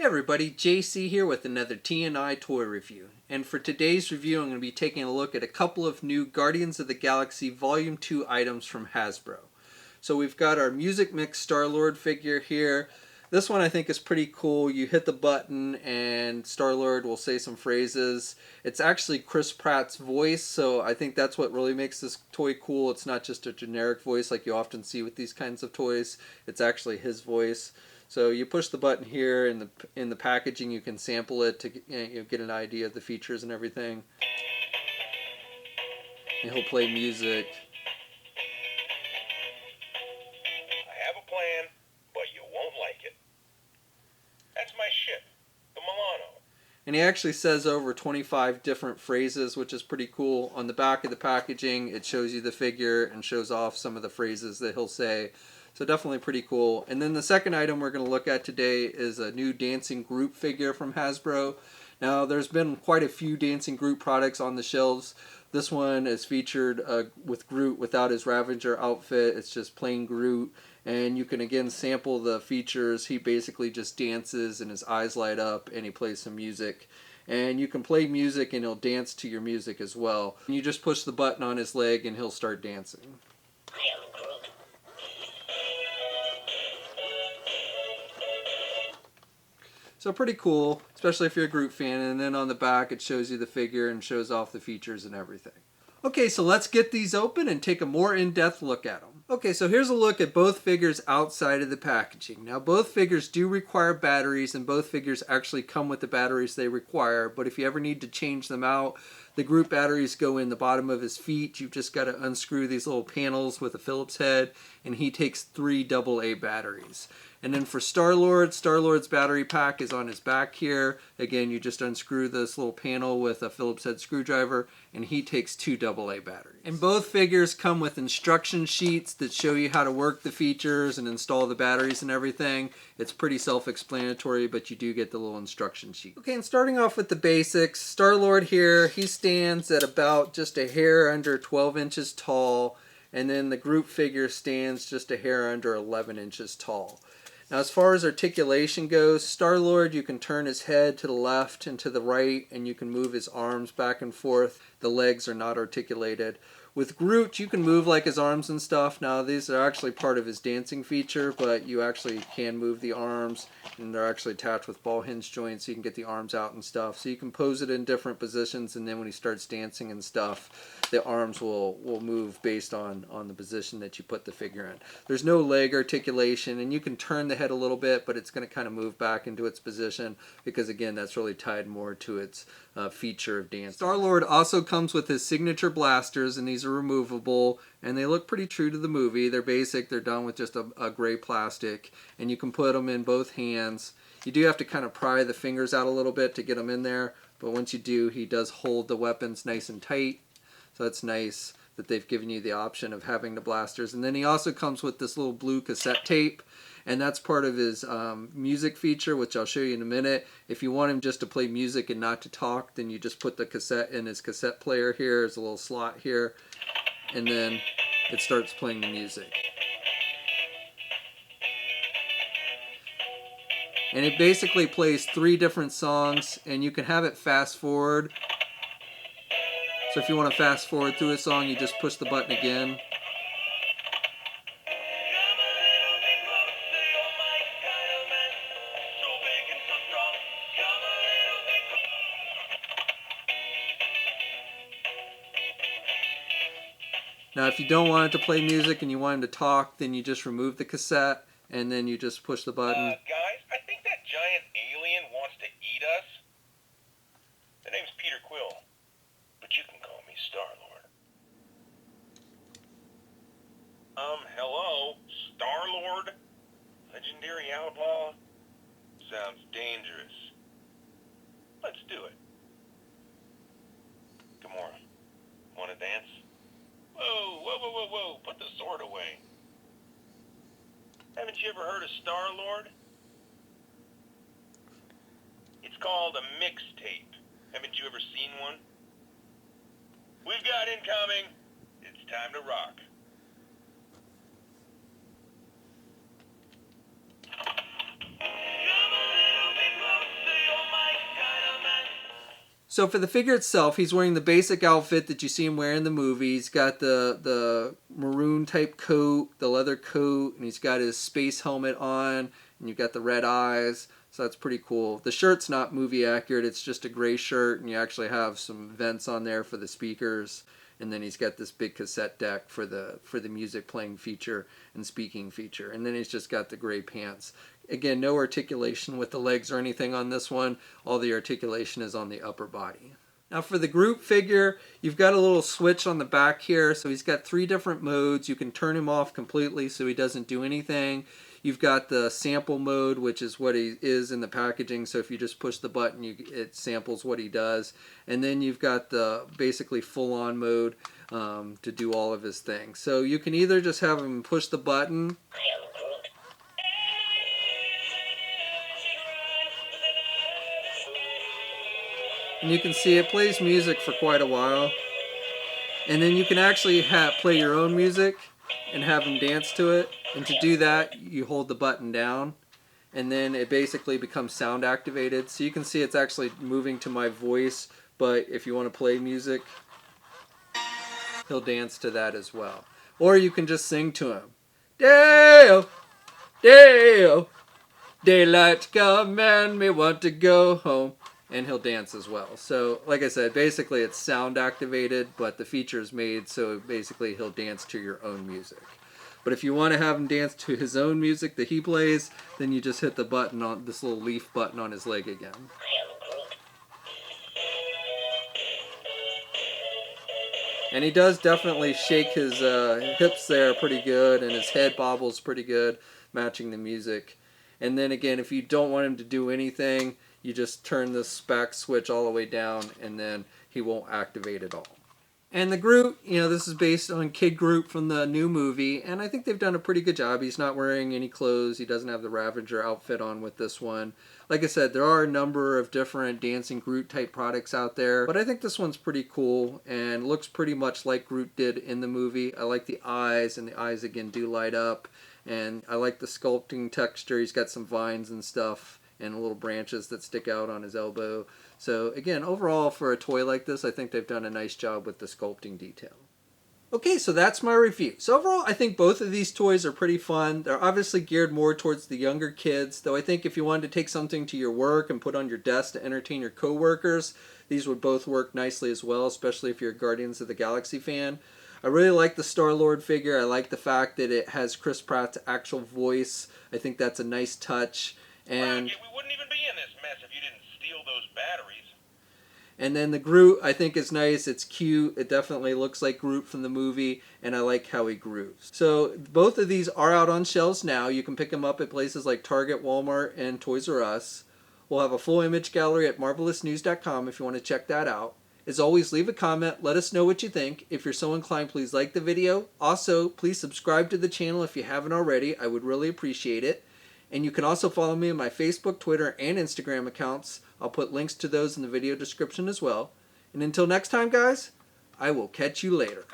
everybody, JC here with another T&I toy review. And for today's review, I'm going to be taking a look at a couple of new Guardians of the Galaxy Volume 2 items from Hasbro. So we've got our Music Mix Star-Lord figure here. This one I think is pretty cool. You hit the button and Star-Lord will say some phrases. It's actually Chris Pratt's voice, so I think that's what really makes this toy cool. It's not just a generic voice like you often see with these kinds of toys. It's actually his voice. So you push the button here in the packaging. You can sample it to get an idea of the features and everything. And he'll play music. I have a plan, but you won't like it. That's my ship, the Milano. And he actually says over 25 different phrases, which is pretty cool. On the back of the packaging, it shows you the figure and shows off some of the phrases that he'll say. So definitely pretty cool. And then the second item we're going to look at today is a new Dancing Groot figure from Hasbro. Now there's been quite a few Dancing Groot products on the shelves. This one is featured with Groot without his Ravager outfit. It's just plain Groot. And you can again sample the features. He basically just dances and his eyes light up and he plays some music. And you can play music and he'll dance to your music as well. And you just push the button on his leg and he'll start dancing. So pretty cool, especially if you're a Groot fan. And then on the back it shows you the figure and shows off the features and everything. Okay, so let's get these open and take a more in-depth look at them. Okay, so here's a look at both figures outside of the packaging. Now both figures do require batteries and both figures actually come with the batteries they require, but if you ever need to change them out, the Groot batteries go in the bottom of his feet. You've just got to unscrew these little panels with a Phillips head, and he takes 3 AA batteries. And then for Star-Lord, Star-Lord's battery pack is on his back here. Again, you just unscrew this little panel with a Phillips head screwdriver, and he takes 2 AA batteries. And both figures come with instruction sheets that show you how to work the features and install the batteries and everything. It's pretty self-explanatory, but you do get the little instruction sheet. Okay, and starting off with the basics, Star-Lord here, he stands at about just a hair under 12 inches tall, and then the Groot figure stands just a hair under 11 inches tall. Now as far as articulation goes, Star-Lord, you can turn his head to the left and to the right, and you can move his arms back and forth. The legs are not articulated. With Groot, you can move like his arms and stuff. Now these are actually part of his dancing feature, but you actually can move the arms, and they're actually attached with ball hinge joints so you can get the arms out and stuff. So you can pose it in different positions, and then when he starts dancing and stuff, the arms will move based on the position that you put the figure in. There's no leg articulation, and you can turn the head a little bit, but it's going to kind of move back into its position because, again, that's really tied more to its feature of dancing. Star-Lord also comes with his signature blasters, and these are removable, and they look pretty true to the movie. They're basic. They're done with just a gray plastic, and you can put them in both hands. You do have to kind of pry the fingers out a little bit to get them in there, but once you do, he does hold the weapons nice and tight. So that's nice that they've given you the option of having the blasters. And then he also comes with this little blue cassette tape, and that's part of his music feature, which I'll show you in a minute. If you want him just to play music and not to talk, then you just put the cassette in his cassette player here. There's a little slot here, and then it starts playing the music. And it basically plays 3 different songs, and you can have it fast forward. So if you want to fast forward through a song, you just push the button again. Now if you don't want it to play music and you want him to talk, then you just remove the cassette and then you just push the button. Guys, I think that giant alien wants to eat us. The name's Peter Quill, but you can call me Star-Lord. Hello? Star-Lord? Legendary outlaw? Sounds dangerous. Let's do it. Gamora, wanna dance? Whoa, whoa, whoa, whoa, whoa, put the sword away. Haven't you ever heard of Star-Lord? It's called a mixtape. Haven't you ever seen one? We've got incoming. It's time to rock. Come a little bit closer. So for the figure itself, he's wearing the basic outfit that you see him wear in the movie. He's got the maroon type coat, the leather coat, and he's got his space helmet on, and you've got the red eyes. So that's pretty cool. The shirt's not movie accurate. It's just a gray shirt, and you actually have some vents on there for the speakers. And then he's got this big cassette deck for the music playing feature and speaking feature. And then he's just got the gray pants. Again, no articulation with the legs or anything on this one. All the articulation is on the upper body. Now for the Groot figure, you've got a little switch on the back here. So he's got 3 different modes. You can turn him off completely so he doesn't do anything. You've got the sample mode, which is what he is in the packaging. So if you just push the button, it samples what he does. And then you've got the basically full-on mode to do all of his things. So you can either just have him push the button. And you can see it plays music for quite a while. And then you can actually play your own music and have him dance to it. And to do that, you hold the button down, and then it basically becomes sound activated. So you can see it's actually moving to my voice, but if you want to play music, he'll dance to that as well. Or you can just sing to him. Dale, Dale, daylight's come and me want to go home. And he'll dance as well. So, like I said, basically it's sound activated, but the feature is made so basically he'll dance to your own music. But if you want to have him dance to his own music that he plays, then you just hit the button on this little leaf button on his leg again. And he does definitely shake his hips there pretty good, and his head bobbles pretty good, matching the music. And then again, if you don't want him to do anything, you just turn this back switch all the way down, and then he won't activate at all. And the Groot, this is based on Kid Groot from the new movie, and I think they've done a pretty good job. He's not wearing any clothes. He doesn't have the Ravager outfit on with this one. Like I said, there are a number of different Dancing Groot type products out there, but I think this one's pretty cool and looks pretty much like Groot did in the movie. I like the eyes, and the eyes again do light up, and I like the sculpting texture. He's got some vines and stuff and little branches that stick out on his elbow. So again, overall for a toy like this, I think they've done a nice job with the sculpting detail. Okay, so that's my review. So overall, I think both of these toys are pretty fun. They're obviously geared more towards the younger kids, though I think if you wanted to take something to your work and put on your desk to entertain your coworkers, these would both work nicely as well, especially if you're a Guardians of the Galaxy fan. I really like the Star-Lord figure. I like the fact that it has Chris Pratt's actual voice. I think that's a nice touch. And Rocket, we wouldn't even be in this mess if you didn't steal those batteries. And then the Groot, I think is nice. It's cute. It definitely looks like Groot from the movie, and I like how he grooves. So both of these are out on shelves now. You can pick them up at places like Target, Walmart, and Toys R Us. We'll have a full image gallery at marvelousnews.com if you want to check that out. As always, leave a comment. Let us know what you think. If you're so inclined, please like the video. Also, please subscribe to the channel if you haven't already. I would really appreciate it. And you can also follow me on my Facebook, Twitter, and Instagram accounts. I'll put links to those in the video description as well. And until next time, guys, I will catch you later.